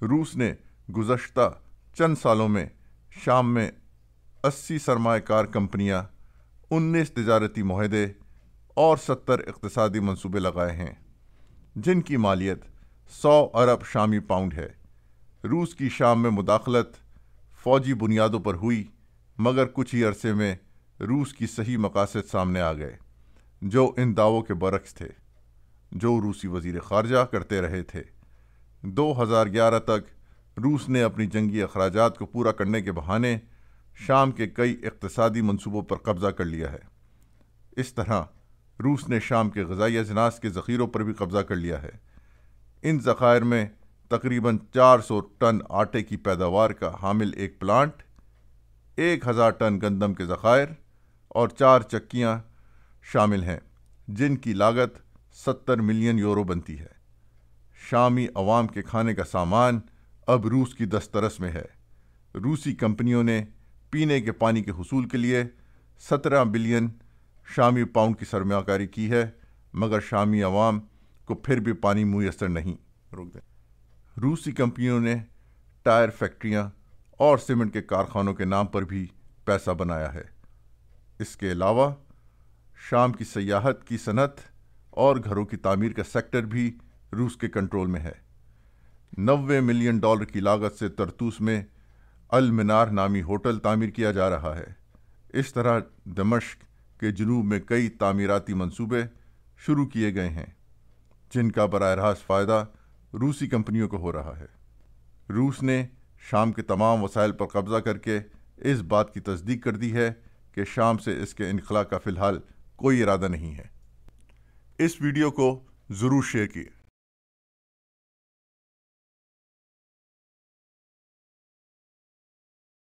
روس نے گزشتہ چند سالوں میں شام میں 80 سرمایہ کار کمپنیاں، 19 تجارتی معاہدے اور 70 اقتصادی منصوبے لگائے ہیں، جن کی مالیت 100 ارب شامی پاؤنڈ ہے۔ روس کی شام میں مداخلت فوجی بنیادوں پر ہوئی، مگر کچھ ہی عرصے میں روس کی صحیح مقاصد سامنے آ گئے، جو ان دعووں کے برعکس تھے جو روسی وزیر خارجہ کرتے رہے تھے۔ 2011 تک روس نے اپنی جنگی اخراجات کو پورا کرنے کے بہانے شام کے کئی اقتصادی منصوبوں پر قبضہ کر لیا ہے۔ اس طرح روس نے شام کے غذائی اجناس کے ذخیروں پر بھی قبضہ کر لیا ہے۔ ان ذخائر میں تقریباً 400 ٹن آٹے کی پیداوار کا حامل ایک پلانٹ، 1000 ٹن گندم کے ذخائر اور 4 چکیاں شامل ہیں، جن کی لاگت 70 ملین یورو بنتی ہے۔ شامی عوام کے کھانے کا سامان اب روس کی دسترس میں ہے۔ روسی کمپنیوں نے پینے کے پانی کے حصول کے لیے 17 بلین شامی پاؤنڈ کی سرمایہ کاری کی ہے، مگر شامی عوام کو پھر بھی پانی میسر نہیں۔ روسی کمپنیوں نے ٹائر فیکٹریاں اور سیمنٹ کے کارخانوں کے نام پر بھی پیسہ بنایا ہے۔ اس کے علاوہ شام کی سیاحت کی صنعت اور گھروں کی تعمیر کا سیکٹر بھی روس کے کنٹرول میں ہے۔ 90 ملین ڈالر کی لاگت سے طرطوس میں المنار نامی ہوٹل تعمیر کیا جا رہا ہے۔ اس طرح دمشق کے جنوب میں کئی تعمیراتی منصوبے شروع کیے گئے ہیں، جن کا براہ راست فائدہ روسی کمپنیوں کو ہو رہا ہے۔ روس نے شام کے تمام وسائل پر قبضہ کر کے اس بات کی تصدیق کر دی ہے کہ شام سے اس کے انخلاء کا فی الحال کوئی ارادہ نہیں ہے۔ اس ویڈیو کو ضرور شیئر کیے۔